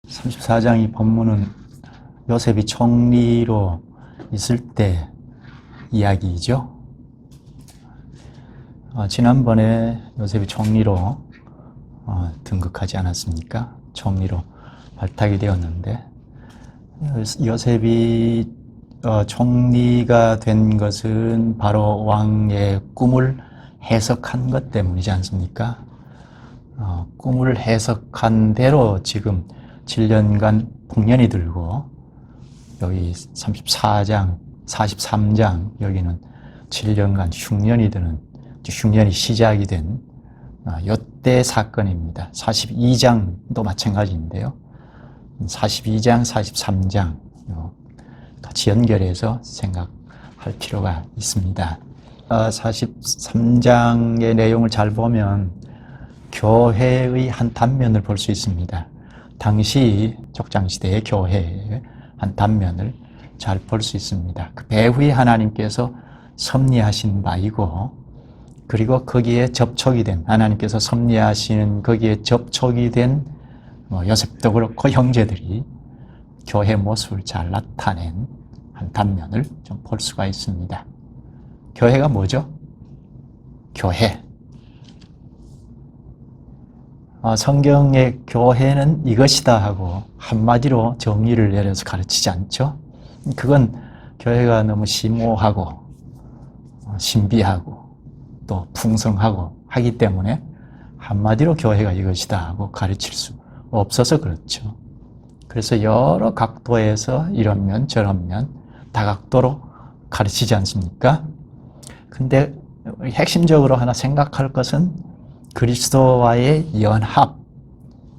34장 이 본문은 요셉이 총리로 있을 때 이야기이죠. 지난번에 요셉이 총리로 등극하지 않았습니까? 총리로 발탁이 되었는데, 요셉이 총리가 된 것은 바로 왕의 꿈을 해석한 것 때문이지 않습니까? 꿈을 해석한 대로 지금 7년간 풍년이 들고, 여기 34장, 43장, 여기는 7년간 흉년이 드는, 흉년이 시작이 된 요때 사건입니다. 42장도 마찬가지인데요. 42장, 43장 같이 연결해서 생각할 필요가 있습니다. 43장의 내용을 잘 보면 교회의 한 단면을 볼 수 있습니다. 당시 족장시대의 교회의 한 단면을 잘 볼 수 있습니다. 그 배후에 하나님께서 섭리하신 바이고, 그리고 거기에 접촉이 된, 하나님께서 섭리하시는 거기에 접촉이 된 요셉도 그렇고 형제들이 교회 모습을 잘 나타낸 한 단면을 좀 볼 수가 있습니다. 교회가 뭐죠? 교회. 성경의 교회는 이것이다 하고 한마디로 정의를 내려서 가르치지 않죠. 그건 교회가 너무 심오하고 신비하고 또 풍성하고 하기 때문에 한마디로 교회가 이것이다 하고 가르칠 수 없어서 그렇죠. 그래서 여러 각도에서 이런 면 저런 면 다각도로 가르치지 않습니까? 근데 핵심적으로 하나 생각할 것은 그리스도와의 연합,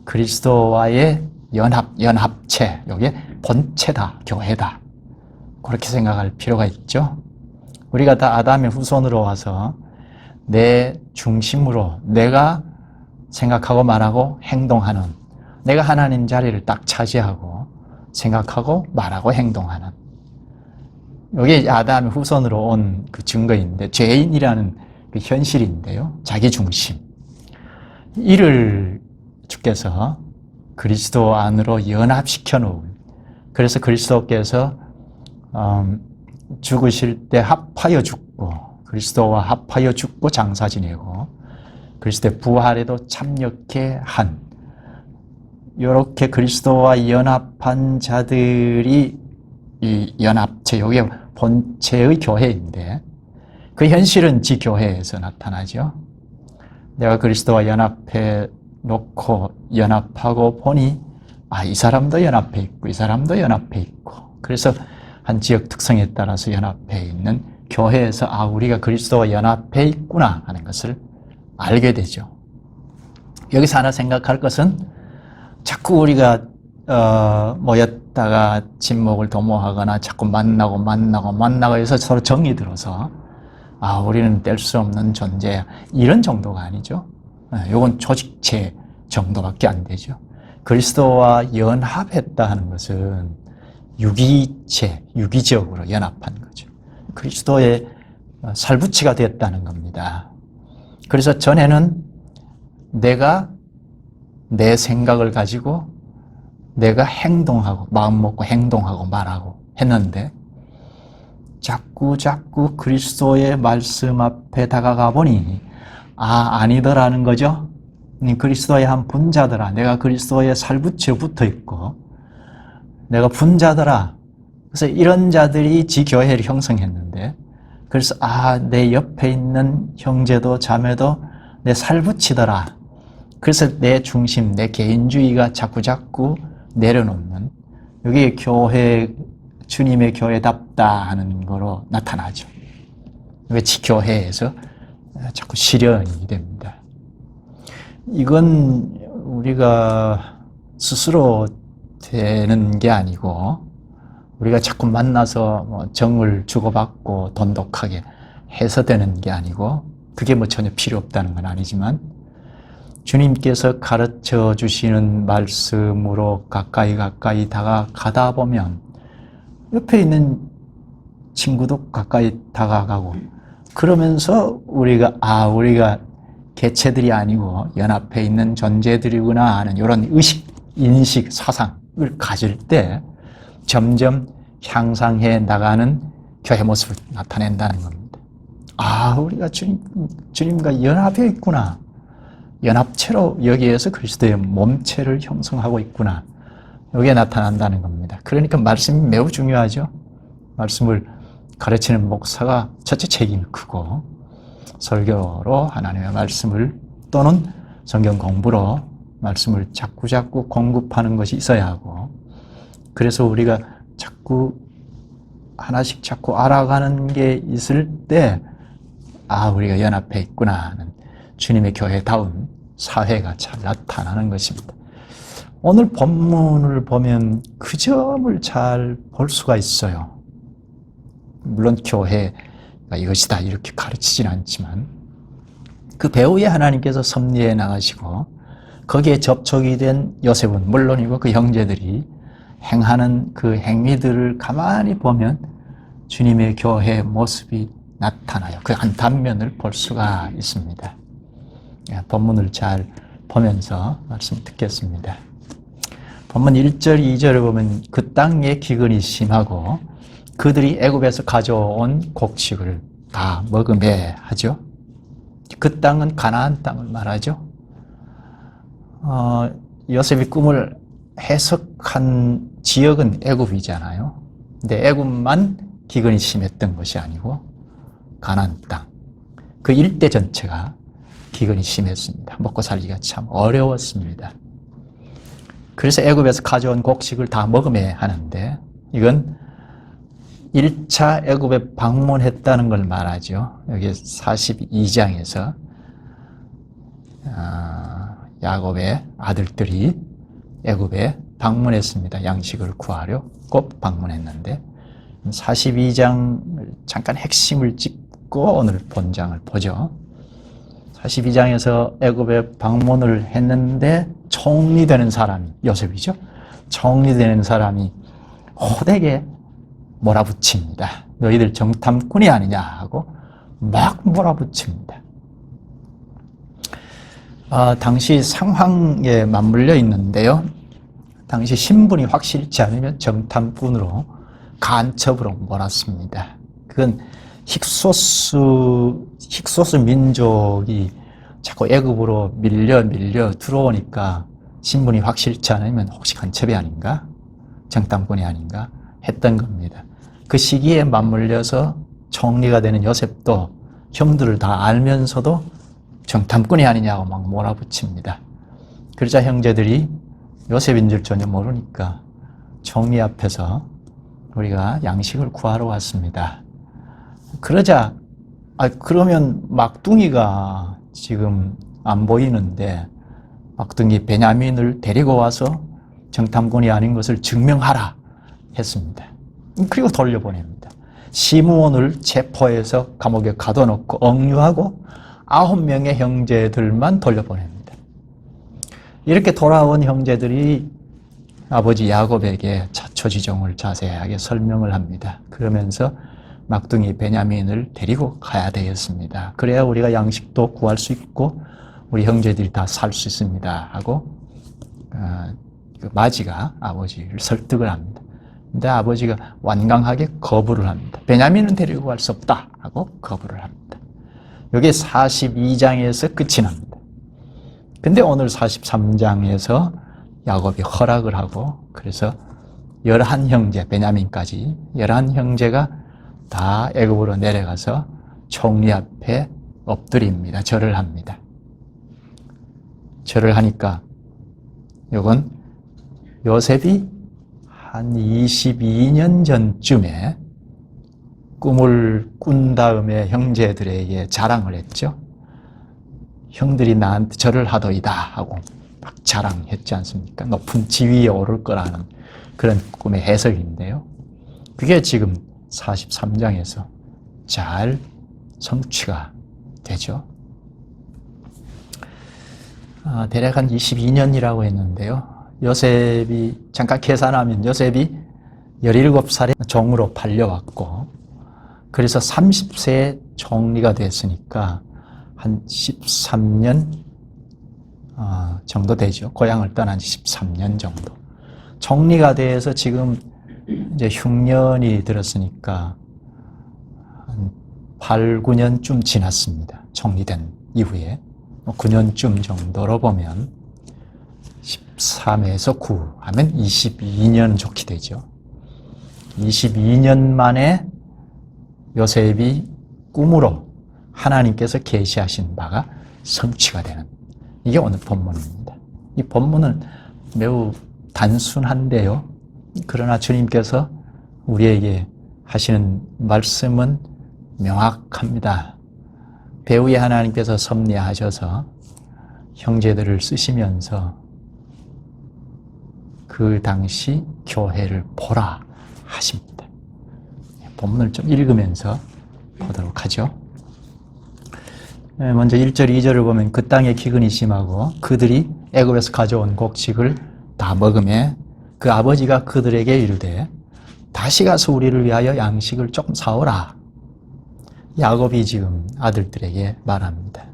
그리스도와의 연합체, 이게 본체다, 교회다. 그렇게 생각할 필요가 있죠. 우리가 다 아담의 후손으로 와서 내 중심으로 내가 생각하고 말하고 행동하는, 내가 하나님 자리를 딱 차지하고 생각하고 말하고 행동하는, 이게 아담의 후손으로 온 그 증거인데, 죄인이라는 그 현실인데요. 자기 중심. 이를 주께서 그리스도 안으로 연합시켜 놓은, 그래서 그리스도께서 죽으실 때 합하여 죽고, 그리스도와 합하여 죽고 장사 지내고 그리스도의 부활에도 참여케 한, 이렇게 그리스도와 연합한 자들이 이 연합체, 이게 본체의 교회인데, 그 현실은 지교회에서 나타나죠. 내가 그리스도와 연합해 놓고 연합하고 보니 이 사람도 연합해 있고 이 사람도 연합해 있고, 그래서 한 지역 특성에 따라서 연합해 있는 교회에서 우리가 그리스도와 연합해 있구나 하는 것을 알게 되죠. 여기서 하나 생각할 것은, 자꾸 우리가 모였다가 진목을 도모하거나 자꾸 만나고 해서 서로 정이 들어서 우리는 뗄 수 없는 존재야, 이런 정도가 아니죠. 이건 조직체 정도밖에 안 되죠. 그리스도와 연합했다 하는 것은 유기체, 유기적으로 연합한 거죠. 그리스도의 살붙이가 됐다는 겁니다. 그래서 전에는 내가 내 생각을 가지고 내가 행동하고 마음 먹고 행동하고 말하고 했는데, 자꾸 그리스도의 말씀 앞에 다가가 보니 아니더라는 거죠. 그리스도의 한 분자더라, 내가 그리스도의 살붙여 붙어 있고 내가 분자더라. 그래서 이런 자들이 지교회를 형성했는데, 그래서 내 옆에 있는 형제도 자매도 내 살붙이더라. 그래서 내 중심, 내 개인주의가 자꾸 내려놓는, 이게 교회, 주님의 교회답다 하는 거로 나타나죠. 이게 지교회에서 자꾸 실현이 됩니다. 이건 우리가 스스로 되는 게 아니고, 우리가 자꾸 만나서 정을 주고받고 돈독하게 해서 되는 게 아니고, 그게 전혀 필요 없다는 건 아니지만, 주님께서 가르쳐 주시는 말씀으로 가까이 다가가다 보면 옆에 있는 친구도 가까이 다가가고, 그러면서 우리가 개체들이 아니고 연합해 있는 존재들이구나 하는 이런 의식, 인식, 사상을 가질 때 점점 향상해 나가는 교회 모습을 나타낸다는 겁니다. 아, 우리가 주님과 연합해 있구나. 연합체로 여기에서 그리스도의 몸체를 형성하고 있구나. 이게 나타난다는 겁니다. 그러니까 말씀이 매우 중요하죠. 말씀을 가르치는 목사가 첫째 책임이 크고, 설교로 하나님의 말씀을 또는 성경 공부로 말씀을 자꾸자꾸 공급하는 것이 있어야 하고, 그래서 우리가 자꾸 하나씩 자꾸 알아가는 게 있을 때, 아, 우리가 연합해 있구나 하는 주님의 교회다운 사회가 잘 나타나는 것입니다. 오늘 본문을 보면 그 점을 잘 볼 수가 있어요. 물론 교회가 이것이다 이렇게 가르치진 않지만, 그 배후에 하나님께서 섭리해 나가시고 거기에 접촉이 된 요셉은 물론이고 그 형제들이 행하는 그 행위들을 가만히 보면 주님의 교회의 모습이 나타나요. 그 한 단면을 볼 수가 있습니다. 본문을 잘 보면서 말씀 듣겠습니다. 본문 1절, 2절을 보면 그 땅에 기근이 심하고 그들이 애굽에서 가져온 곡식을 다 먹음에 하죠. 그 땅은 가나안 땅을 말하죠. 요셉이 꿈을 해석한 지역은 애굽이잖아요. 근데 애굽만 기근이 심했던 것이 아니고 가나안 땅, 그 일대 전체가 기근이 심했습니다. 먹고 살기가 참 어려웠습니다. 그래서 애굽에서 가져온 곡식을 다 먹음에 하는데, 이건 1차 애굽에 방문했다는 걸 말하죠. 여기 42장에서 야곱의 아들들이 애굽에 방문했습니다. 양식을 구하려 꼭 방문했는데, 42장을 잠깐 핵심을 짚고 오늘 본장을 보죠. 42장에서 애굽에 방문을 했는데 총리 되는 사람이 요셉이죠. 총리 되는 사람이 호되게 몰아붙입니다. 너희들 정탐꾼이 아니냐 하고 막 몰아붙입니다. 당시 상황에 맞물려 있는데요. 당시 신분이 확실치 않으면 정탐꾼으로 간첩으로 몰았습니다. 그건 힉소스 민족이 자꾸 애굽으로 밀려 들어오니까 신분이 확실치 않으면 혹시 간첩이 아닌가? 정탐꾼이 아닌가? 했던 겁니다. 그 시기에 맞물려서 총리가 되는 요셉도 형들을 다 알면서도 정탐꾼이 아니냐고 막 몰아붙입니다. 그러자 형제들이 요셉인 줄 전혀 모르니까 총리 앞에서 우리가 양식을 구하러 왔습니다. 그러자 그러면 막둥이가 지금 안 보이는데 막둥이 베냐민을 데리고 와서 정탐꾼이 아닌 것을 증명하라 했습니다. 그리고 돌려보냅니다. 시므온을 체포해서 감옥에 가둬놓고 억류하고 9명의 형제들만 돌려보냅니다. 이렇게 돌아온 형제들이 아버지 야곱에게 자초지종을 자세하게 설명을 합니다. 그러면서 막둥이 베냐민을 데리고 가야 되겠습니다. 그래야 우리가 양식도 구할 수 있고 우리 형제들이 다 살 수 있습니다 하고 마지가 아버지를 설득을 합니다. 근데 아버지가 완강하게 거부를 합니다. 베냐민은 데리고 갈 수 없다 하고 거부를 합니다. 여기 42장에서 끝이 납니다. 근데 오늘 43장에서 야곱이 허락을 하고, 그래서 11형제, 베냐민까지 11형제가 다 애굽으로 내려가서 총리 앞에 엎드립니다. 절을 합니다. 절을 하니까 이건 요셉이 한 22년 전쯤에 꿈을 꾼 다음에 형제들에게 자랑을 했죠. 형들이 나한테 절을 하더이다 하고 막 자랑했지 않습니까? 높은 지위에 오를 거라는 그런 꿈의 해석인데요. 그게 지금 43장에서 잘 성취가 되죠. 대략 한 22년이라고 했는데요. 요셉이 잠깐 계산하면 요셉이 17살에 종으로 팔려왔고, 그래서 30세에 총리가 됐으니까 한 13년 정도 되죠. 고향을 떠난 지 13년 정도. 총리가 돼서 지금 이제 흉년이 들었으니까 한 8, 9년쯤 지났습니다. 총리된 이후에. 9년쯤 정도로 보면 13에서 9 하면 22년 좋게 되죠. 22년 만에 요셉이 꿈으로 하나님께서 계시하신 바가 성취가 되는, 이게 오늘 본문입니다. 이 본문은 매우 단순한데요. 그러나 주님께서 우리에게 하시는 말씀은 명확합니다. 배후에 하나님께서 섭리하셔서 형제들을 쓰시면서 그 당시 교회를 보라 하십니다. 본문을 좀 읽으면서 보도록 하죠. 먼저 1절, 2절을 보면 그 땅에 기근이 심하고 그들이 애굽에서 가져온 곡식을 다 먹으매 그 아버지가 그들에게 이르되 다시 가서 우리를 위하여 양식을 조금 사오라. 야곱이 지금 아들들에게 말합니다.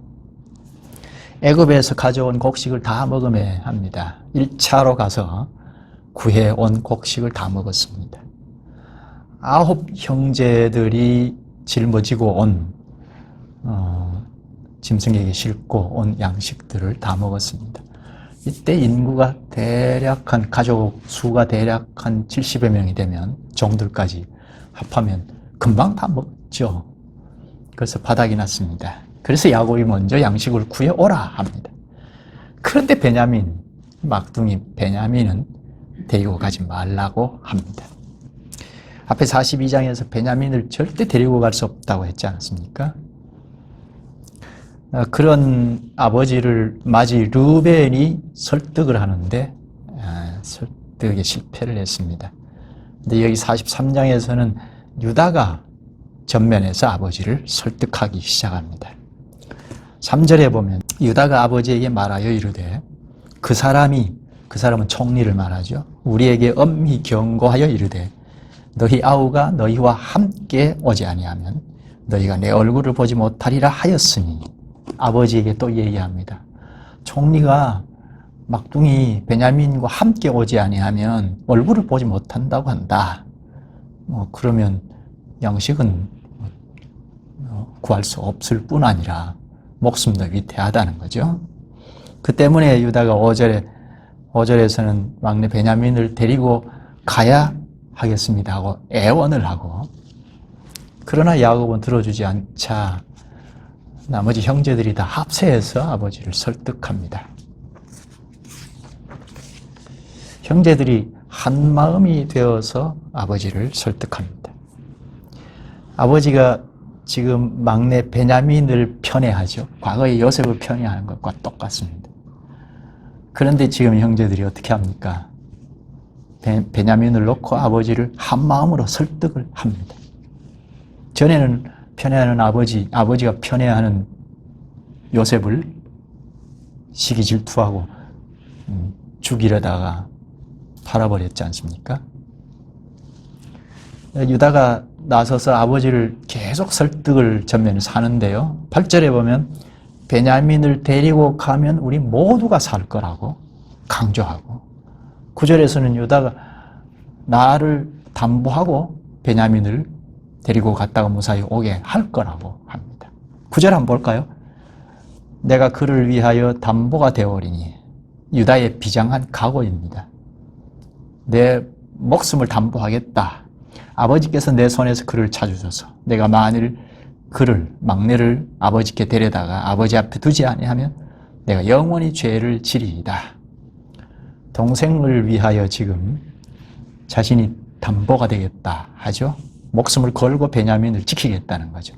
애굽에서 가져온 곡식을 다 먹으매 합니다. 1차로 가서 구해온 곡식을 다 먹었습니다. 9 형제들이 짊어지고 온 짐승에게 싣고 온 양식들을 다 먹었습니다. 이때 인구가 대략 한 가족 수가 대략 한 70여 명이 되면 종들까지 합하면 금방 다 먹죠. 그래서 바닥이 났습니다. 그래서 야곱이 먼저 양식을 구해오라 합니다. 그런데 베냐민, 막둥이 베냐민은 데리고 가지 말라고 합니다. 앞에 42장에서 베냐민을 절대 데리고 갈 수 없다고 했지 않았습니까? 그런 아버지를 맞이 르벤이 설득을 하는데 설득에 실패를 했습니다. 근데 여기 43장에서는 유다가 전면에서 아버지를 설득하기 시작합니다. 3절에 보면 유다가 아버지에게 말하여 이르되 그 사람은 총리를 말하죠. 우리에게 엄히 경고하여 이르되 너희 아우가 너희와 함께 오지 아니하면 너희가 내 얼굴을 보지 못하리라 하였으니, 아버지에게 또 얘기합니다. 총리가 막둥이 베냐민과 함께 오지 아니하면 얼굴을 보지 못한다고 한다. 그러면 양식은 구할 수 없을 뿐 아니라 목숨도 위태하다는 거죠. 그 때문에 유다가 5절에서는 막내 베냐민을 데리고 가야 하겠습니다 하고 애원을 하고, 그러나 야곱은 들어주지 않자 나머지 형제들이 다 합세해서 아버지를 설득합니다. 형제들이 한 마음이 되어서 아버지를 설득합니다. 아버지가 지금 막내 베냐민을 편애하죠. 과거에 요셉을 편애하는 것과 똑같습니다. 그런데 지금 형제들이 어떻게 합니까? 베냐민을 놓고 아버지를 한 마음으로 설득을 합니다. 전에는 편애하는 아버지가 편애하는 요셉을 시기 질투하고 죽이려다가 팔아버렸지 않습니까? 유다가 나서서 아버지를 계속 설득을 전면에 사는데요. 8절에 보면 베냐민을 데리고 가면 우리 모두가 살 거라고 강조하고, 9절에서는 유다가 나를 담보하고 베냐민을 데리고 갔다가 무사히 오게 할 거라고 합니다. 9절 한번 볼까요? 내가 그를 위하여 담보가 되어오리니, 유다의 비장한 각오입니다. 내 목숨을 담보하겠다. 아버지께서 내 손에서 그를 찾으셔서 내가 만일 그를, 막내를 아버지께 데려다가 아버지 앞에 두지 아니하면 내가 영원히 죄를 지리이다. 동생을 위하여 지금 자신이 담보가 되겠다 하죠. 목숨을 걸고 베냐민을 지키겠다는 거죠.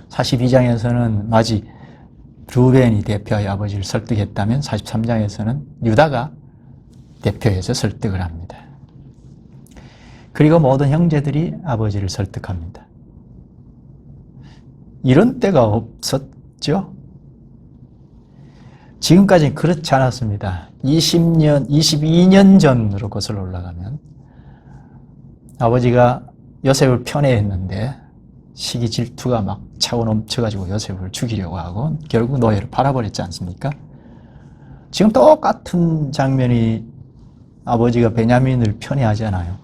42장에서는 마치 르벤이 대표하여 아버지를 설득했다면 43장에서는 유다가 대표해서 설득을 합니다. 그리고 모든 형제들이 아버지를 설득합니다. 이런 때가 없었죠? 지금까지는 그렇지 않았습니다. 20년, 22년 전으로 거슬러 올라가면 아버지가 요셉을 편애했는데 시기 질투가 막 차고 넘쳐가지고 요셉을 죽이려고 하고 결국 노예를 팔아버렸지 않습니까? 지금 똑같은 장면이 아버지가 베냐민을 편애하잖아요.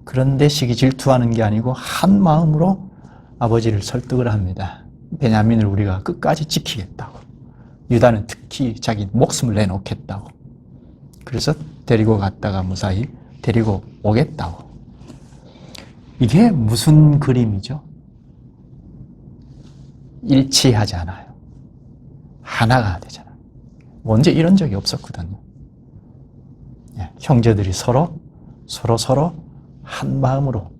그런데 시기 질투하는 게 아니고 한 마음으로 아버지를 설득을 합니다. 베냐민을 우리가 끝까지 지키겠다고. 유다는 특히 자기 목숨을 내놓겠다고. 그래서 데리고 갔다가 무사히 데리고 오겠다고. 이게 무슨 그림이죠? 일치하잖아요. 하나가 되잖아요. 언제 이런 적이 없었거든요. 형제들이 서로 한 마음으로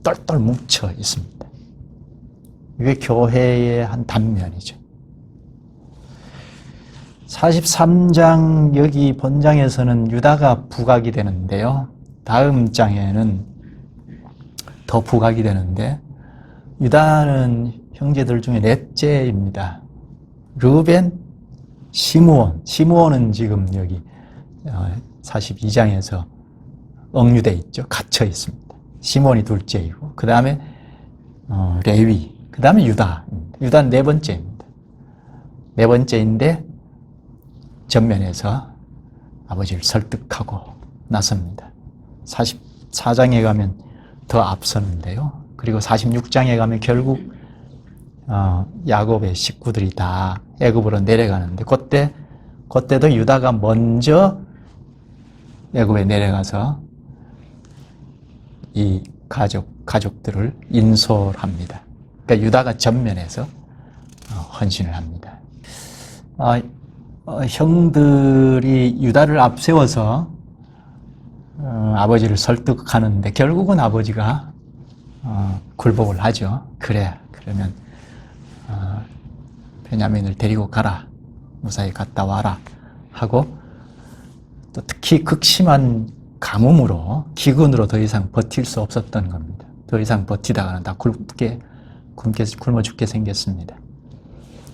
똘똘 뭉쳐 있습니다. 이게 교회의 한 단면이죠. 43장 여기 본장에서는 유다가 부각이 되는데요. 다음 장에는 더 부각이 되는데 유다는 형제들 중에 넷째입니다. 르벤, 시므온은 지금 여기 42장에서 억류되어 있죠. 갇혀 있습니다. 시므온이 둘째이고 그 다음에 레위, 그 다음에 유다는 네 번째입니다. 네 번째인데 전면에서 아버지를 설득하고 나섭니다. 44장에 가면 더 앞서는데요. 그리고 46장에 가면 결국 야곱의 식구들이 다 애굽으로 내려가는데 그때도 유다가 먼저 애굽에 내려가서 이 가족들을 인솔합니다. 그러니까 유다가 전면에서 헌신을 합니다. 형들이 유다를 앞세워서 아버지를 설득하는데 결국은 아버지가 굴복을 하죠. 그러면 베냐민을 데리고 가라. 무사히 갔다 와라. 하고 또 특히 극심한 가뭄으로 기근으로 더 이상 버틸 수 없었던 겁니다. 더 이상 버티다가는 다 굶어 죽게 생겼습니다.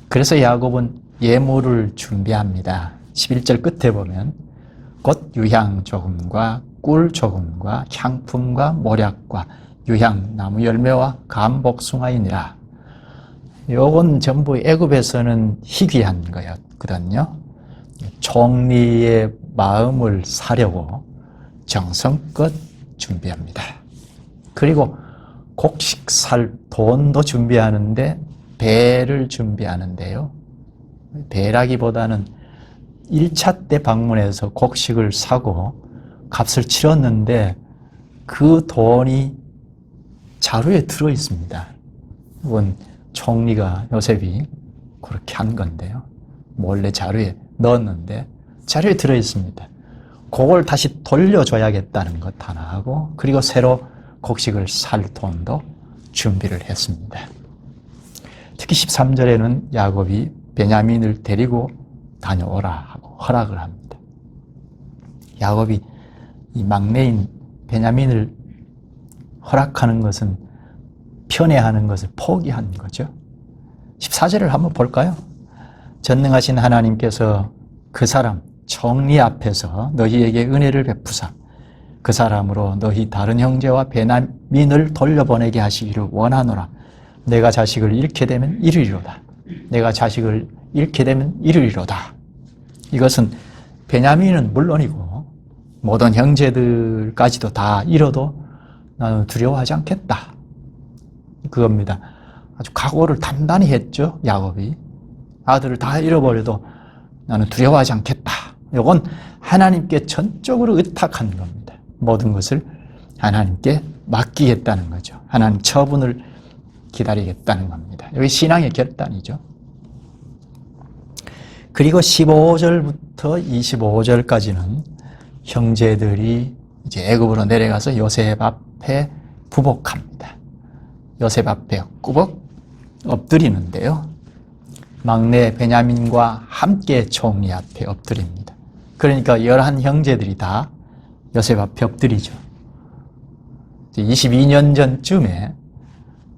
그래서 야곱은 예물을 준비합니다. 11절 끝에 보면 곧 유향 조금과 꿀 조금과 향품과 모략과 유향 나무 열매와 감복숭아이니라. 요건 전부 애굽에서는 희귀한 거였거든요. 총리의 마음을 사려고 정성껏 준비합니다. 그리고 곡식 살 돈도 준비하는데 배를 준비하는데요. 배라기보다는 1차 때 방문해서 곡식을 사고 값을 치렀는데 그 돈이 자루에 들어 있습니다. 이건 총리가 요셉이 그렇게 한 건데요. 몰래 자루에 넣었는데 자루에 들어 있습니다. 그걸 다시 돌려줘야겠다는 것 하나 하고 그리고 새로 곡식을 살 돈도 준비를 했습니다. 특히 13절에는 야곱이 베냐민을 데리고 다녀오라 하고 허락을 합니다. 야곱이 이 막내인 베냐민을 허락하는 것은 편애하는 것을 포기한 거죠. 14절을 한번 볼까요? 전능하신 하나님께서 그 사람 총리 앞에서 너희에게 은혜를 베푸사 그 사람으로 너희 다른 형제와 베냐민을 돌려보내게 하시기를 원하노라. 내가 자식을 잃게 되면 이르리로다. 내가 자식을 잃게 되면 이르리로다. 이것은 베냐민은 물론이고 모든 형제들까지도 다 잃어도 나는 두려워하지 않겠다. 그겁니다. 아주 각오를 단단히 했죠. 야곱이. 아들을 다 잃어버려도 나는 두려워하지 않겠다. 이건 하나님께 전적으로 의탁한 겁니다. 모든 것을 하나님께 맡기겠다는 거죠. 하나님 처분을 기다리겠다는 겁니다. 여기 신앙의 결단이죠. 그리고 15절부터 25절까지는 형제들이 이제 애굽으로 내려가서 요셉 앞에 부복합니다. 요셉 앞에 꾸벅 엎드리는데요. 막내 베냐민과 함께 총리 앞에 엎드립니다. 그러니까 11 형제들이 다 요셉 앞에 엎드리죠. 22년 전쯤에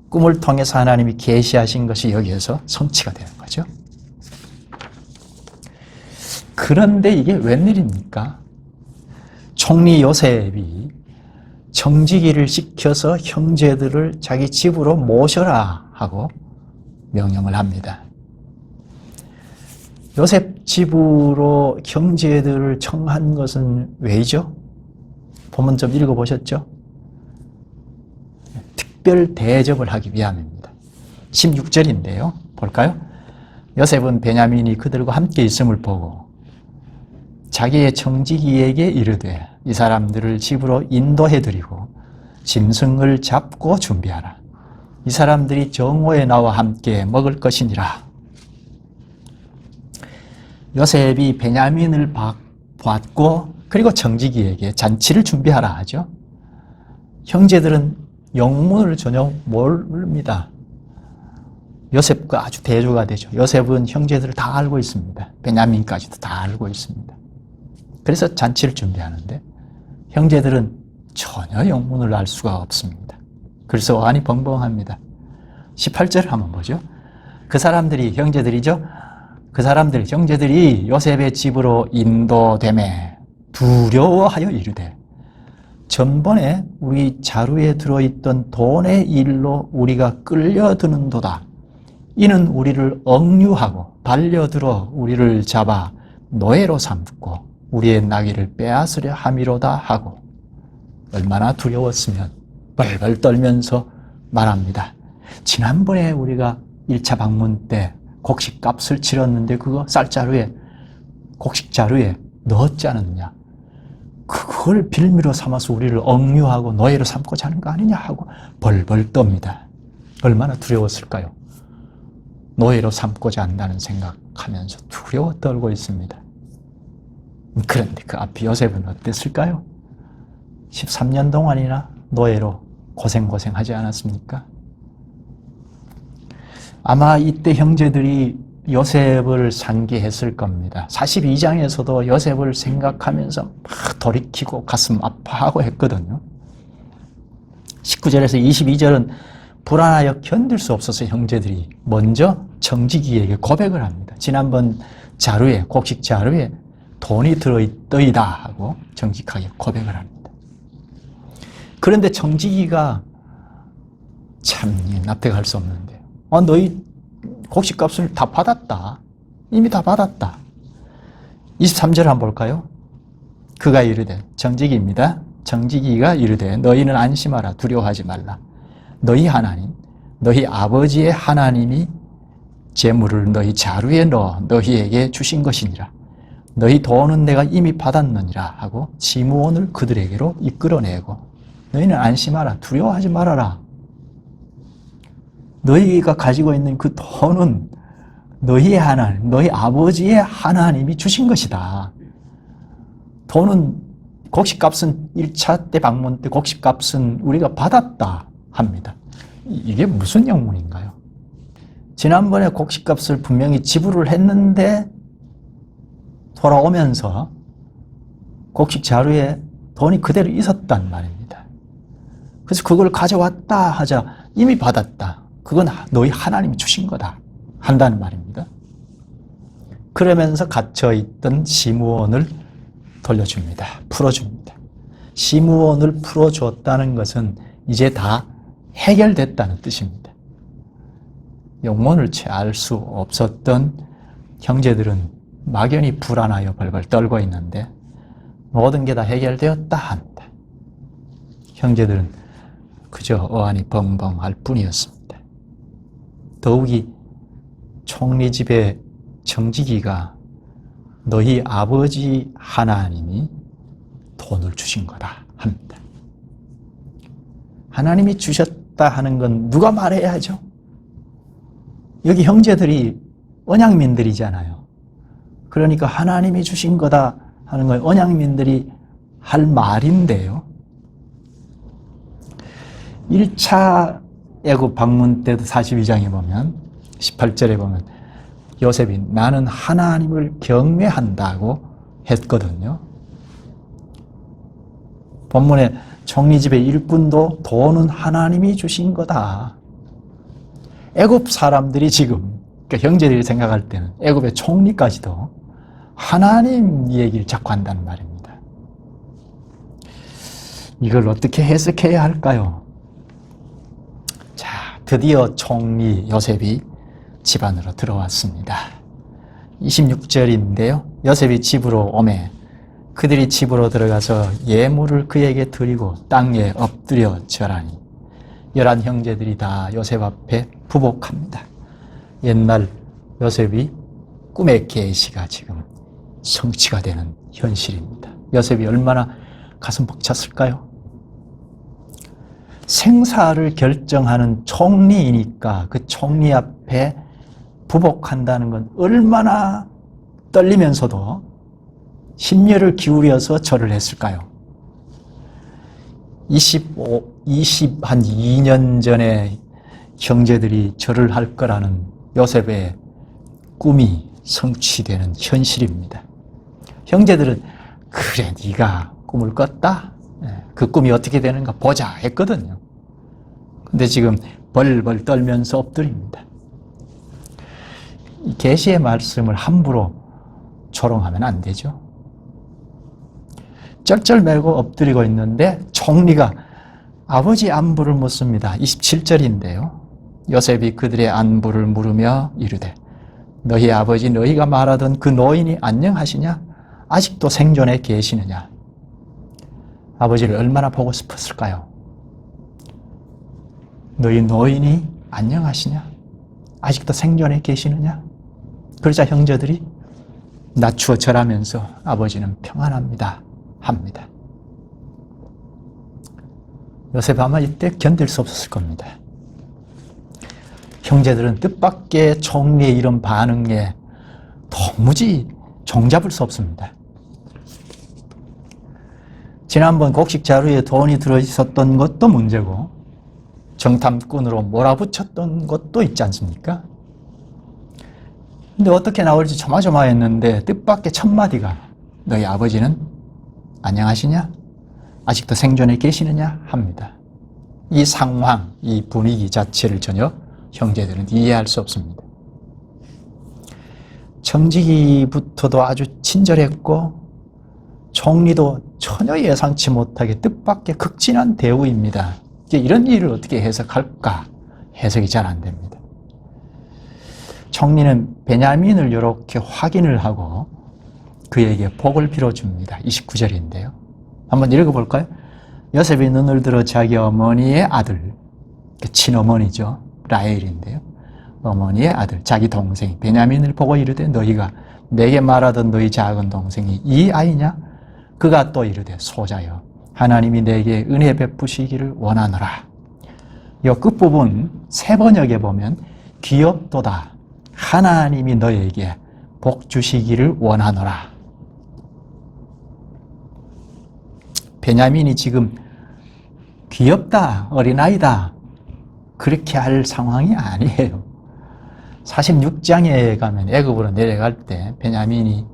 꿈을 통해서 하나님이 계시하신 것이 여기에서 성취가 되는 거죠. 그런데 이게 웬일입니까? 총리 요셉이 정직이를 시켜서 형제들을 자기 집으로 모셔라 하고 명령을 합니다. 요셉 집으로 형제들을 청한 것은 왜이죠? 본문 좀 읽어보셨죠? 특별 대접을 하기 위함입니다. 16절인데요. 볼까요? 요셉은 베냐민이 그들과 함께 있음을 보고 자기의 청지기에게 이르되 이 사람들을 집으로 인도해드리고 짐승을 잡고 준비하라. 이 사람들이 정오에 나와 함께 먹을 것이니라. 요셉이 베냐민을 받고 그리고 청지기에게 잔치를 준비하라 하죠. 형제들은 영문을 전혀 모릅니다. 요셉과 아주 대조가 되죠. 요셉은 형제들을 다 알고 있습니다. 베냐민까지도 다 알고 있습니다. 그래서 잔치를 준비하는데 형제들은 전혀 영문을 알 수가 없습니다. 그래서 어안이 벙벙합니다. 18절을 한번 보죠. 그 사람들이 형제들이죠. 그 사람들 형제들이 요셉의 집으로 인도되매 두려워하여 이르되 전번에 우리 자루에 들어있던 돈의 일로 우리가 끌려드는도다. 이는 우리를 억류하고 달려들어 우리를 잡아 노예로 삼고 우리의 나귀를 빼앗으려 함이로다 하고 얼마나 두려웠으면 벌벌 떨면서 말합니다. 지난번에 우리가 1차 방문 때 곡식값을 치렀는데 그거 쌀자루에 곡식자루에 넣었지 않았느냐. 그걸 빌미로 삼아서 우리를 억류하고 노예로 삼고자 하는 거 아니냐 하고 벌벌 떱니다. 얼마나 두려웠을까요? 노예로 삼고자 한다는 생각하면서 두려워 떨고 있습니다. 그런데 그 앞에 요셉은 어땠을까요? 13년 동안이나 노예로 고생하지 않았습니까? 아마 이때 형제들이 요셉을 상기했을 겁니다. 42장에서도 요셉을 생각하면서 막 돌이키고 가슴 아파하고 했거든요. 19절에서 22절은 불안하여 견딜 수 없어서 형제들이 먼저 청지기에게 고백을 합니다. 지난번 자루에, 곡식 자루에 돈이 들어있더이다 하고 정직하게 고백을 합니다. 그런데 청지기가 참 납득할 수 없는데요. 너희 곡식값을 다 받았다. 이미 다 받았다. 23절 한번 볼까요? 그가 이르되, 청지기입니다. 청지기가 이르되 너희는 안심하라. 두려워하지 말라. 너희 하나님, 너희 아버지의 하나님이 재물을 너희 자루에 넣어 너희에게 주신 것이니라. 너희 돈은 내가 이미 받았느니라 하고 지무원을 그들에게로 이끌어내고 너희는 안심하라. 두려워하지 말아라. 너희가 가지고 있는 그 돈은 너희의 하나님, 너희 아버지의 하나님이 주신 것이다. 돈은 곡식값은 1차 때 방문 때 곡식값은 우리가 받았다 합니다. 이게 무슨 영문인가요? 지난번에 곡식값을 분명히 지불을 했는데 돌아오면서 곡식 자루에 돈이 그대로 있었단 말입니다. 그래서 그걸 가져왔다 하자 이미 받았다. 그건 너희 하나님이 주신 거다 한다는 말입니다. 그러면서 갇혀있던 시므온을 돌려줍니다. 풀어줍니다. 시므온을 풀어줬다는 것은 이제 다 해결됐다는 뜻입니다. 영문을 채 알 수 없었던 형제들은 막연히 불안하여 벌벌 떨고 있는데 모든 게 다 해결되었다 합니다. 형제들은 그저 어안이 벙벙할 뿐이었습니다. 더욱이 총리 집의 청지기가 너희 아버지 하나님이 돈을 주신 거다 합니다. 하나님이 주셨다 하는 건 누가 말해야 하죠? 여기 형제들이 언약민들이잖아요. 그러니까 하나님이 주신 거다 하는 건 언약민들이 할 말인데요. 1차 애굽 방문 때도 42장에 보면 18절에 보면 요셉이 나는 하나님을 경외한다고 했거든요. 본문에 총리집의 일꾼도 돈은 하나님이 주신 거다. 애굽 사람들이 지금 그러니까 형제들이 생각할 때는 애굽의 총리까지도 하나님 얘기를 자꾸 한다는 말입니다. 이걸 어떻게 해석해야 할까요? 자, 드디어 총리 요셉이 집안으로 들어왔습니다. 26절인데요. 요셉이 집으로 오매 그들이 집으로 들어가서 예물을 그에게 드리고 땅에 엎드려 절하니 11 형제들이 다 요셉 앞에 부복합니다. 옛날 요셉이 꿈의 계시가 지금 성취가 되는 현실입니다. 요셉이 얼마나 가슴 벅찼을까요? 생사를 결정하는 총리이니까 그 총리 앞에 부복한다는 건 얼마나 떨리면서도 심려를 기울여서 절을 했을까요? 2년 전에 형제들이 절을 할 거라는 요셉의 꿈이 성취되는 현실입니다. 형제들은 그래 네가 꿈을 꿨다? 그 꿈이 어떻게 되는가 보자 했거든요. 근데 지금 벌벌 떨면서 엎드립니다. 이 계시의 말씀을 함부로 조롱하면 안 되죠. 쩔쩔매고 엎드리고 있는데 총리가 아버지 안부를 묻습니다. 27절인데요. 요셉이 그들의 안부를 물으며 이르되 너희 아버지 너희가 말하던 그 노인이 안녕하시냐? 아직도 생존해 계시느냐? 아버지를 얼마나 보고 싶었을까요? 너희 노인이 안녕하시냐? 아직도 생존해 계시느냐? 그러자 형제들이 낮추어 절하면서 아버지는 평안합니다 합니다. 요셉 아마 이때 견딜 수 없었을 겁니다. 형제들은 뜻밖의 총리의 이런 반응에 도무지 종잡을 수 없습니다. 지난번 곡식 자루에 돈이 들어있었던 것도 문제고 정탐꾼으로 몰아붙였던 것도 있지 않습니까? 근데 어떻게 나올지 조마조마했는데 뜻밖의 첫 마디가 너희 아버지는 안녕하시냐? 아직도 생존해 계시느냐? 합니다. 이 상황, 이 분위기 자체를 전혀 형제들은 이해할 수 없습니다. 청지기부터도 아주 친절했고 총리도 전혀 예상치 못하게 뜻밖의 극진한 대우입니다. 이런 일을 어떻게 해석할까? 해석이 잘 안 됩니다. 총리는 베냐민을 이렇게 확인을 하고 그에게 복을 빌어줍니다. 29절인데요. 한번 읽어볼까요? 요셉이 눈을 들어 자기 어머니의 아들, 친어머니죠. 라헬인데요. 어머니의 아들, 자기 동생 베냐민을 보고 이르되 너희가 내게 말하던 너희 작은 동생이 이 아이냐? 그가 또 이르되 소자여 하나님이 내게 은혜 베푸시기를 원하노라. 이 끝부분 세 번역에 보면 귀엽도다 하나님이 너에게 복 주시기를 원하노라. 베냐민이 지금 귀엽다, 어린아이다 그렇게 할 상황이 아니에요. 46장에 가면 애굽으로 내려갈 때 베냐민이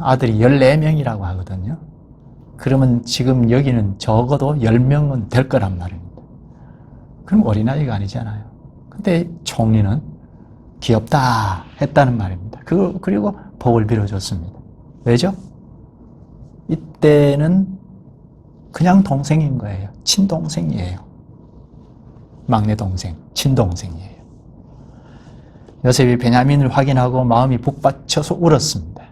아들이 14명이라고 하거든요. 그러면 지금 여기는 적어도 10명은 될 거란 말입니다. 그럼 어린아이가 아니잖아요. 근데 총리는 귀엽다 했다는 말입니다. 그리고 복을 빌어줬습니다. 왜죠? 이때는 그냥 동생인 거예요. 친동생이에요. 막내 동생, 친동생이에요. 요셉이 베냐민을 확인하고 마음이 북받쳐서 울었습니다.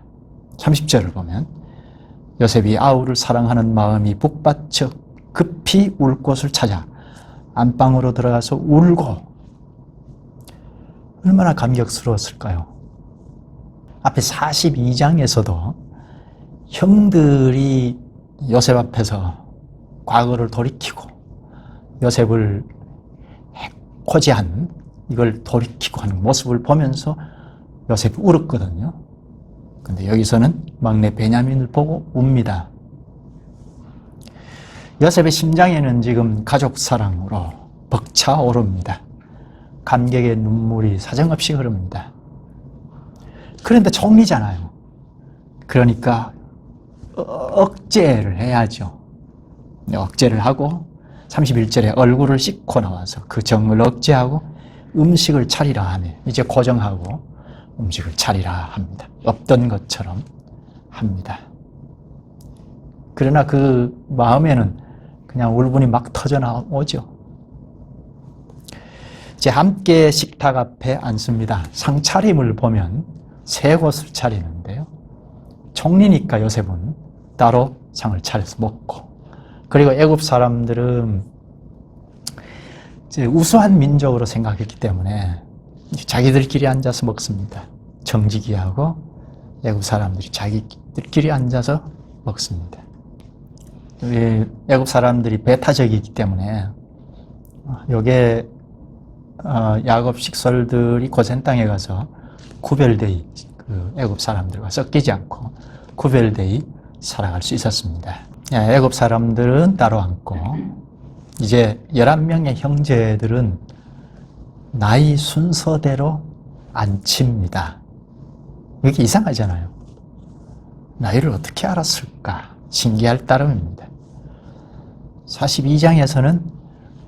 30절을 보면 요셉이 아우를 사랑하는 마음이 북받쳐 급히 울 곳을 찾아 안방으로 들어가서 울고 얼마나 감격스러웠을까요? 앞에 42장에서도 형들이 요셉 앞에서 과거를 돌이키고 요셉을 해코지한 이걸 돌이키고 하는 모습을 보면서 요셉이 울었거든요. 근데 여기서는 막내 베냐민을 보고 웁니다. 요셉의 심장에는 지금 가족 사랑으로 벅차오릅니다. 감격의 눈물이 사정없이 흐릅니다. 그런데 총리잖아요. 그러니까 억제를 해야죠. 억제를 하고 31절에 얼굴을 씻고 나와서 그 정을 억제하고 음식을 차리라 하며 이제 고정하고 음식을 차리라 합니다. 없던 것처럼 합니다. 그러나 그 마음에는 그냥 울분이 막 터져 나오죠. 이제 함께 식탁 앞에 앉습니다. 상차림을 보면 세 곳을 차리는데요. 총리니까 요셉은 따로 상을 차려서 먹고, 그리고 애굽 사람들은 이제 우수한 민족으로 생각했기 때문에 자기들끼리 앉아서 먹습니다. 정직이하고 애굽 사람들이 자기들끼리 앉아서 먹습니다. 애굽 사람들이 배타적이기 때문에 요게 야곱 식솔들이 고센 땅에 가서 구별되이 그 애굽 사람들과 섞이지 않고 구별되이 살아갈 수 있었습니다. 애굽 사람들은 따로 앉고, 이제 11명의 형제들은 나이 순서대로 앉힙니다. 이게 이상하잖아요. 나이를 어떻게 알았을까? 신기할 따름입니다. 42장에서는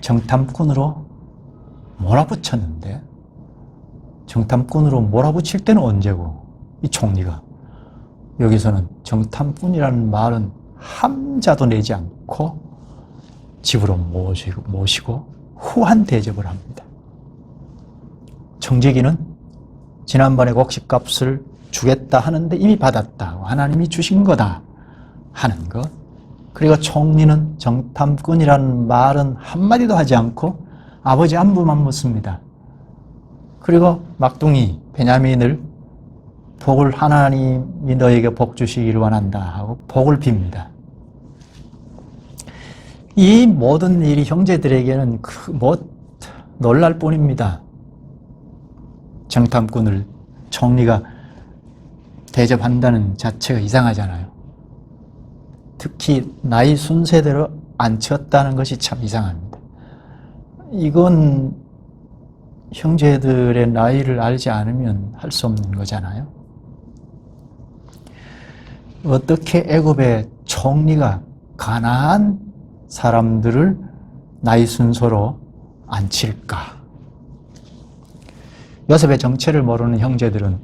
정탐꾼으로 몰아붙였는데, 정탐꾼으로 몰아붙일 때는 언제고, 이 총리가. 여기서는 정탐꾼이라는 말은 함자도 내지 않고 집으로 모시고 후한 대접을 합니다. 청지기는 지난번에 곡식값을 주겠다 하는데 이미 받았다, 하나님이 주신 거다 하는 것, 그리고 총리는 정탐꾼이라는 말은 한마디도 하지 않고 아버지 안부만 묻습니다. 그리고 막둥이 베냐민을 복을, 하나님이 너에게 복 주시기를 원한다 하고 복을 빕니다. 이 모든 일이 형제들에게는 놀랄 뿐입니다. 정탐꾼을 총리가 대접한다는 자체가 이상하잖아요. 특히 나이 순서대로 앉혔다는 것이 참 이상합니다. 이건 형제들의 나이를 알지 않으면 할 수 없는 거잖아요. 어떻게 애굽의 총리가 가나안 사람들을 나이 순서로 앉힐까? 요셉의 정체를 모르는 형제들은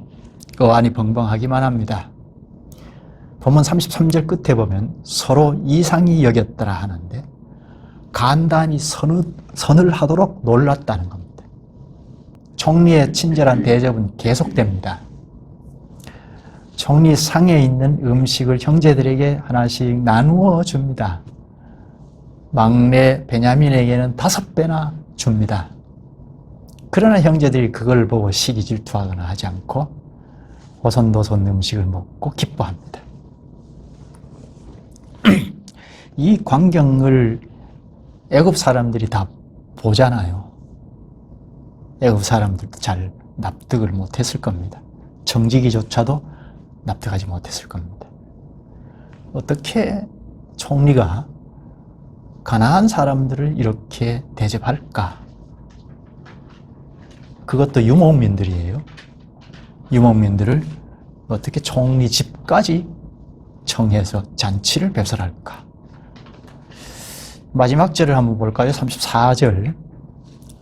어안이 벙벙하기만 합니다. 본문 33절 끝에 보면 서로 이상히 여겼더라 하는데, 간단히 선을 하도록 놀랐다는 겁니다. 총리의 친절한 대접은 계속됩니다. 총리 상에 있는 음식을 형제들에게 하나씩 나누어 줍니다. 막내 베냐민에게는 5배나 줍니다. 그러나 형제들이 그걸 보고 시기 질투하거나 하지 않고 오손도손 음식을 먹고 기뻐합니다. 이 광경을 애굽 사람들이 다 보잖아요. 애굽 사람들도 잘 납득을 못했을 겁니다. 정직이조차도 납득하지 못했을 겁니다. 어떻게 총리가 가나안 사람들을 이렇게 대접할까? 그것도 유목민들이에요. 유목민들을 어떻게 총리 집까지 청해서 잔치를 배설할까? 마지막 절을 한번 볼까요? 34절.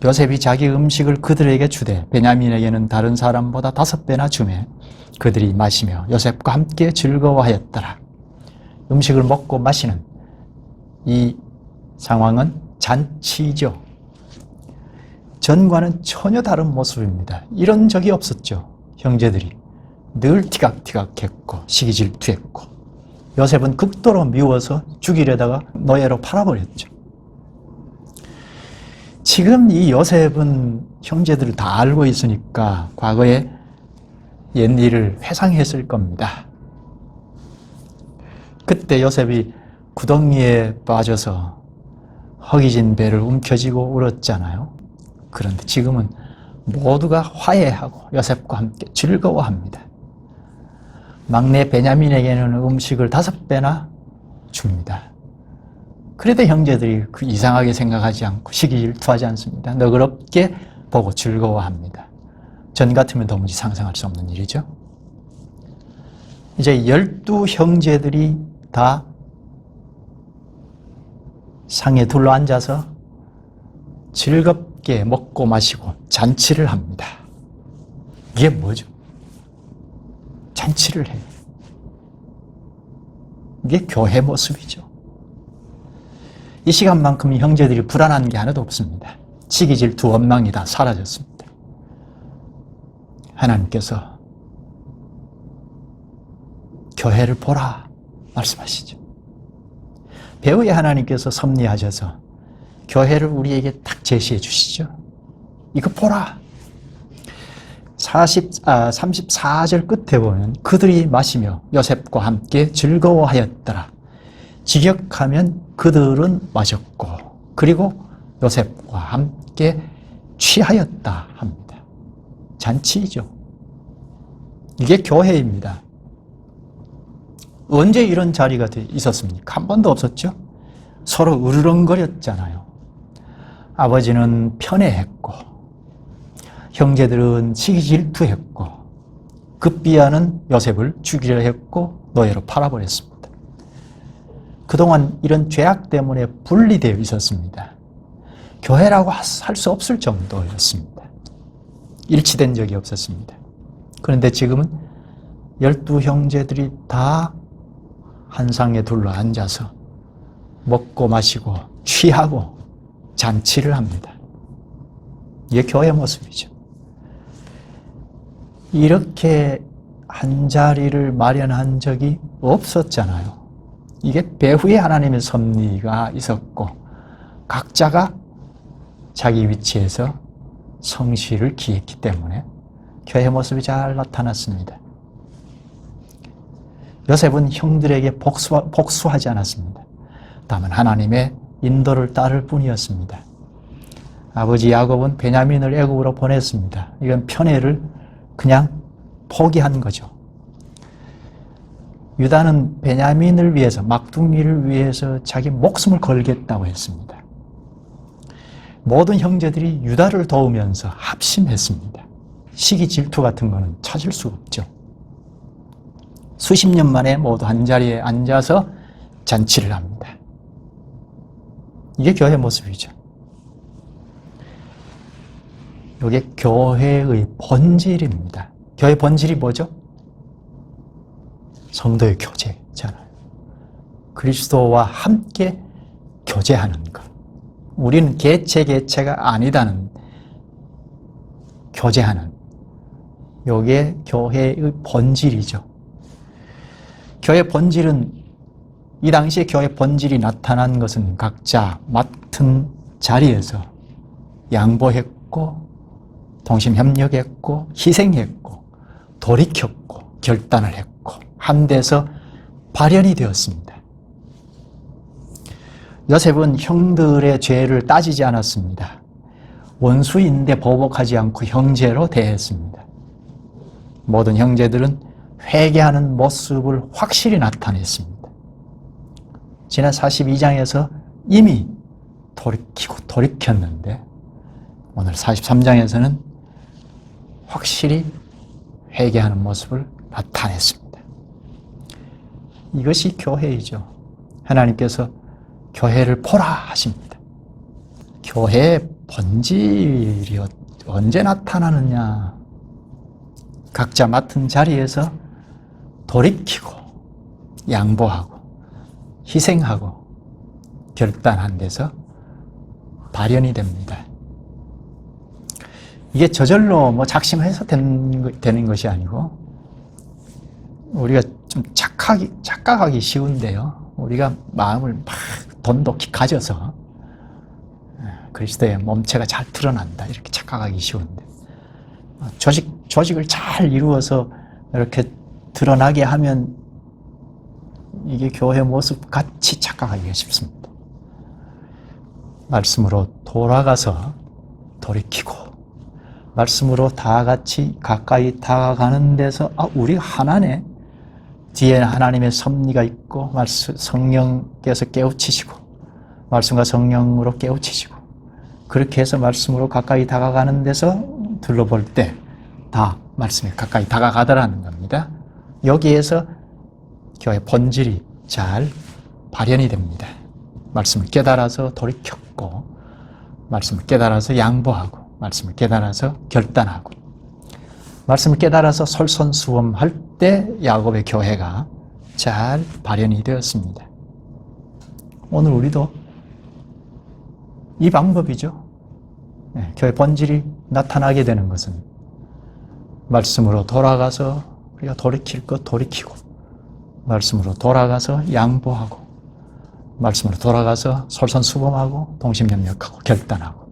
요셉이 자기 음식을 그들에게 주되 베냐민에게는 다른 사람보다 5배나 주매 그들이 마시며 요셉과 함께 즐거워하였더라. 음식을 먹고 마시는 이 상황은 잔치죠. 전과는 전혀 다른 모습입니다. 이런 적이 없었죠. 형제들이 늘 티각티각했고 시기 질투했고, 요셉은 극도로 미워서 죽이려다가 노예로 팔아버렸죠. 지금 이 요셉은 형제들을 다 알고 있으니까 과거에 옛일을 회상했을 겁니다. 그때 요셉이 구덩이에 빠져서 허기진 배를 움켜쥐고 울었잖아요. 그런데 지금은 모두가 화해하고 요셉과 함께 즐거워합니다. 막내 베냐민에게는 음식을 5배나 줍니다. 그래도 형제들이 그 이상하게 생각하지 않고 시기 질투하지 않습니다. 너그럽게 보고 즐거워합니다. 전 같으면 도무지 상상할 수 없는 일이죠. 이제 12 형제들이 다 상에 둘러앉아서 즐겁게 먹고 마시고 잔치를 합니다. 이게 뭐죠? 잔치를 해요. 이게 교회 모습이죠. 이 시간만큼 형제들이 불안한 게 하나도 없습니다. 시기, 질투, 원망이 다 사라졌습니다. 하나님께서 교회를 보라 말씀하시죠. 배후에 하나님께서 섭리하셔서 교회를 우리에게 딱 제시해 주시죠. 이거 보라. 34절 끝에 보면 그들이 마시며 요셉과 함께 즐거워하였더라. 직역하면 그들은 마셨고 그리고 요셉과 함께 취하였다 합니다. 잔치이죠. 이게 교회입니다. 언제 이런 자리가 있었습니까? 한 번도 없었죠. 서로 으르렁거렸잖아요. 아버지는 편애했고 형제들은 시기 질투했고 급비하는 요셉을 죽이려 했고 노예로 팔아버렸습니다. 그동안 이런 죄악 때문에 분리되어 있었습니다. 교회라고 할 수 없을 정도였습니다. 일치된 적이 없었습니다. 그런데 지금은 12형제들이 다 한 상에 둘러 앉아서 먹고 마시고 취하고 잔치를 합니다. 이게 교회 모습이죠. 이렇게 한 자리를 마련한 적이 없었잖아요. 이게 배후에 하나님의 섭리가 있었고 각자가 자기 위치에서 성실을 기했기 때문에 교회 모습이 잘 나타났습니다. 요셉은 형들에게 복수하지 않았습니다. 다만 하나님의 인도를 따를 뿐이었습니다. 아버지 야곱은 베냐민을 애굽으로 보냈습니다. 이건 편애를 그냥 포기한 거죠. 유다는 베냐민을 위해서, 막둥이를 위해서 자기 목숨을 걸겠다고 했습니다. 모든 형제들이 유다를 도우면서 합심했습니다. 시기 질투 같은 거는 찾을 수 없죠. 수십 년 만에 모두 한자리에 앉아서 잔치를 합니다. 이게 교회 모습이죠. 이게 교회의 본질입니다. 교회 본질이 뭐죠? 성도의 교제잖아요. 그리스도와 함께 교제하는 것. 우리는 개체가 아니다는 교제하는 이게 교회의 본질이죠. 교회 본질은 이 당시에 교회 본질이 나타난 것은 각자 맡은 자리에서 양보했고 동심협력했고 희생했고 돌이켰고 결단을 했고 한 데서 발현이 되었습니다. 요셉은 형들의 죄를 따지지 않았습니다. 원수인데 보복하지 않고 형제로 대했습니다. 모든 형제들은 회개하는 모습을 확실히 나타냈습니다. 지난 42장에서 이미 돌이켰는데 오늘 43장에서는 확실히 회개하는 모습을 나타냈습니다. 이것이 교회이죠. 하나님께서 교회를 보라 하십니다. 교회의 본질이 언제 나타나느냐? 각자 맡은 자리에서 돌이키고 양보하고 희생하고 결단한 데서 발현이 됩니다. 이게 저절로 작심해서 되는 것이 아니고 우리가 좀 착각하기 쉬운데요. 우리가 마음을 막 돈독히 가져서 그리스도의 몸체가 잘 드러난다 이렇게 착각하기 쉬운데 조직을 잘 이루어서 이렇게 드러나게 하면 이게 교회 모습 같이 착각하기가 쉽습니다. 말씀으로 돌아가서 돌이키고 말씀으로 다 같이 가까이 다가가는 데서 우리가 하나네. 뒤에 하나님의 섭리가 있고 성령께서 깨우치시고 말씀과 성령으로 깨우치시고 그렇게 해서 말씀으로 가까이 다가가는 데서 둘러볼 때 다 말씀에 가까이 다가가더라는 겁니다. 여기에서 교회 본질이 잘 발현이 됩니다. 말씀을 깨달아서 돌이켰고 말씀을 깨달아서 양보하고 말씀을 깨달아서 결단하고 말씀을 깨달아서 솔선수범할 때 야곱의 교회가 잘 발현이 되었습니다. 오늘 우리도 이 방법이죠. 교회 본질이 나타나게 되는 것은 말씀으로 돌아가서 우리가 돌이킬 것 돌이키고, 말씀으로 돌아가서 양보하고, 말씀으로 돌아가서 솔선수범하고 동심협력하고 결단하고,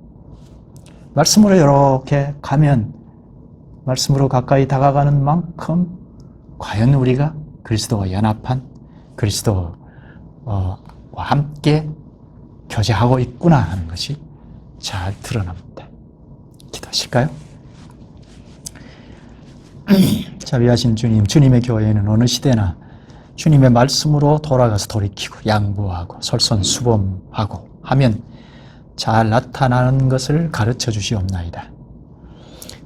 말씀으로 이렇게 가면 말씀으로 가까이 다가가는 만큼 과연 우리가 그리스도와 연합한 그리스도와 함께 교제하고 있구나 하는 것이 잘 드러납니다. 기도하실까요? 자비하신 주님, 주님의 교회는 어느 시대나 주님의 말씀으로 돌아가서 돌이키고 양보하고 솔선수범하고 하면 잘 나타나는 것을 가르쳐 주시옵나이다.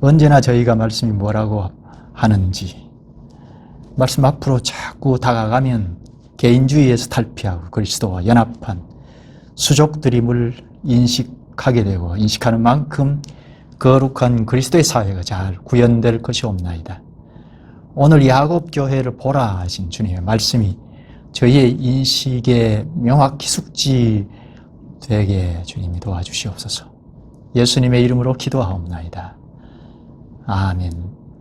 언제나 저희가 말씀이 뭐라고 하는지, 말씀 앞으로 자꾸 다가가면 개인주의에서 탈피하고 그리스도와 연합한 수족드림을 인식하게 되고, 인식하는 만큼 거룩한 그리스도의 사회가 잘 구현될 것이옵나이다. 오늘 야곱 교회를 보라 하신 주님의 말씀이 저희의 인식에 명확히 숙지되게 주님이 도와주시옵소서. 예수님의 이름으로 기도하옵나이다. 아멘.